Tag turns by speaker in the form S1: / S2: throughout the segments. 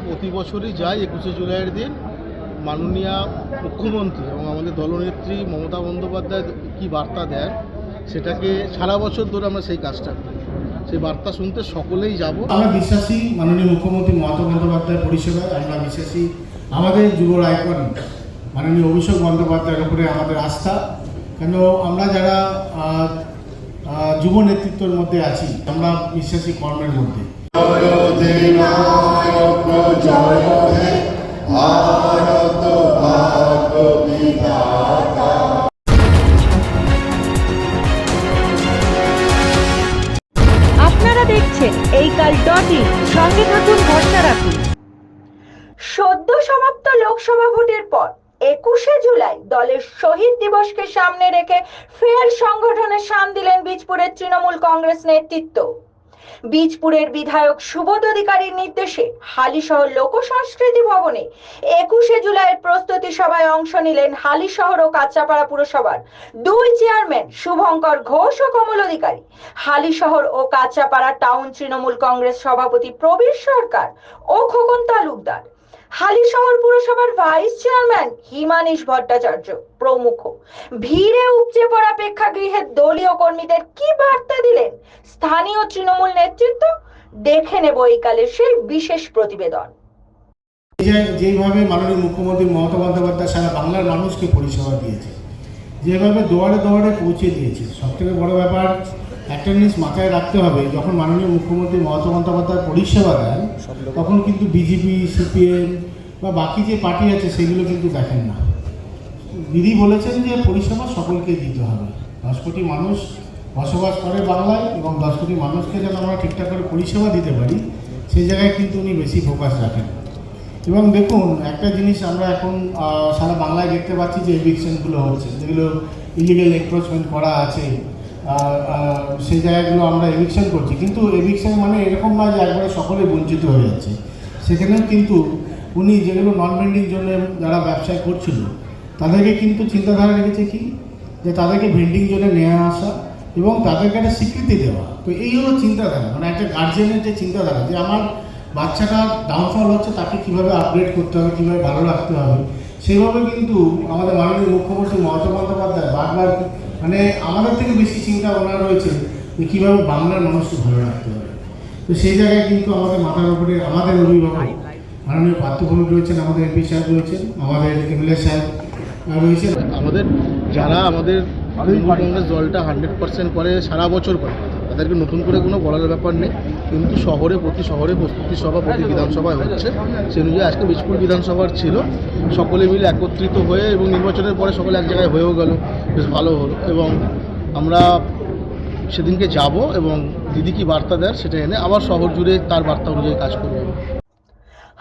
S1: প্রতি বছরই যাই 21শে জুলাইয়ের দিন মাননীয় মুখ্যমন্ত্রী এবং আমাদের দলনেত্রী মমতা বন্দ্যোপাধ্যায় কী বার্তা দেন সেটাকে সারা বছর ধরে আমরা সেই কাজটা করি। সেই বার্তা শুনতে সকলেই যাব।
S2: আমরা বিশ্বাসী মাননীয় মুখ্যমন্ত্রী মমতা বন্দ্যোপাধ্যায় পরিষেবায়, আমরা বিশ্বাসী আমাদের যুব আইকন মাননীয় অভিষেক বন্দ্যোপাধ্যায়ের উপরে আমাদের আস্থা। কেন আমরা যারা যুব নেতৃত্বের মধ্যে আছি আমরা বিশ্বাসী কর্মের মধ্যে।
S3: আপনারা দেখছেন এই কাল .in, সঙ্গে থাকুন, ভরসা রাখুন। সদ্য সমাপ্ত লোকসভা ভোটের পর 21শে জুলাই দলের শহীদ দিবসকে সামনে রেখে ফের সংগঠনে শান দিলেন বীজপুরের তৃণমূল কংগ্রেস নেতৃত্ব। বীজপুরের বিধায়ক সুবোধ অধিকারীর নির্দেশে হালিশহর লোক সংস্কৃতি ভবনে 21শে জুলাইয়ের প্রস্তুতি সভায় অংশ নিলেন হালিশহর ও কাঁচরাপাড়া পুরসভার দুই চেয়ারম্যান শুভঙ্কর ঘোষ ও কমল অধিকারী, হালিশহর ও কাঁচরাপাড়া টাউন তৃণমূল কংগ্রেস সভাপতি প্রবীর সরকার ও খোকন তালুকদার, হালিশহর পুরসভার ভাইস চেয়ারম্যান হিমানীশ ভট্টাচার্য প্রমুখ। ভিড়ে উপচে পড়া প্রেক্ষাগৃহের দলীয় কর্মীদের কি বার্তা দিলেন স্থানীয় তৃণমূল নেতৃত্ব, দেখে নেব এই কালের সেই বিশেষ প্রতিবেদন।
S2: যেভাবে মাননীয় মুখ্যমন্ত্রী মমতা বন্দ্যোপাধ্যায় সারা বাংলার মানুষকে পরিষেবা দিয়েছে, যেভাবে দুয়ারে দুয়ারে পৌঁছে দিয়েছে, সবথেকে বড় ব্যাপার একটা জিনিস মাথায় রাখতে হবে, যখন মাননীয় মুখ্যমন্ত্রী মমতা বন্দ্যোপাধ্যায় পরিষেবা দেন তখন কিন্তু বিজেপি, সিপিএম বা বাকি যে পার্টি আছে সেগুলো কিন্তু দেখেন না। দিদি বলেছেন যে পরিষেবা সকলকে দিতে হবে। 10 কোটি মানুষ বসবাস করে বাংলায় এবং 10 কোটি মানুষকে যেন আমরা ঠিকঠাক করে পরিষেবা দিতে পারি সেই জায়গায় কিন্তু উনি বেশি ফোকাস রাখেন। এবং দেখুন একটা জিনিস আমরা এখন সারা বাংলায় দেখতে পাচ্ছি যে এভিকশনগুলো হচ্ছে, যেগুলো ইলিগাল এনক্রোচমেন্ট করা আছে সেই জায়গাগুলো আমরা এভিকশন করছি, কিন্তু এভিকশন মানে এরকম নয় যে একবারে সকলে বঞ্চিত হয়ে যাচ্ছে। সেখানেও কিন্তু উনি যেগুলো নন ভেন্ডিং জন্য যারা ব্যবসায় করছিল তাদেরকে কিন্তু চিন্তাধারা রেখেছে কি, যে তাদেরকে ভেন্ডিং জন্য নিয়ে আসা এবং তাদেরকে একটা স্বীকৃতি দেওয়া। তো এই হলো চিন্তাধারা, মানে একটা গার্জিয়ানের যে চিন্তাধারা যে আমার বাচ্চাটা ডাউনফল হচ্ছে তাকে কীভাবে আপগ্রেড করতে হবে, কীভাবে ভালো রাখতে হবে, সেইভাবে কিন্তু আমাদের মাননীয় মুখ্যমন্ত্রী মমতা বন্দ্যোপাধ্যায় বারবার মানে আমাদের থেকে বেশি চিন্তা ভাবনা রয়েছে যে কীভাবে বাংলার মানুষকে ভালো রাখতে হবে। তো সেই জায়গায় কিন্তু আমাদের মাথার উপরে আমাদের অভিভাবক মাননীয় পার্থভূমি রয়েছেন, আমাদের এমপি সাহেব রয়েছেন, আমাদের এমএলএ সাহেব রয়েছেন,
S1: আমাদের যারা আমাদের কংগ্রেস দলটা 100% করে সারা বছর করে, তাদেরকে নতুন করে কোনো বলার ব্যাপার নেই। কিন্তু প্রতি শহরে প্রস্তুতি সভা প্রতি বিধানসভায় হচ্ছে, সে অনুযায়ী আজকে বীজপুর বিধানসভার ছিল। সকলে মিলে একত্রিত হয়ে এবং নির্বাচনের পরে সকলে এক জায়গায় হয়েও গেল, বেশ ভালো হলো। এবং আমরা সেদিনকে যাব এবং দিদি কি বার্তা দেয় সেটা এনে আবার শহর জুড়ে তার বার্তা অনুযায়ী কাজ করব।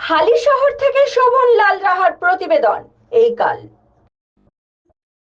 S3: হালিশহর থেকে শোভন লাল রাহার প্রতিবেদন এই কাল।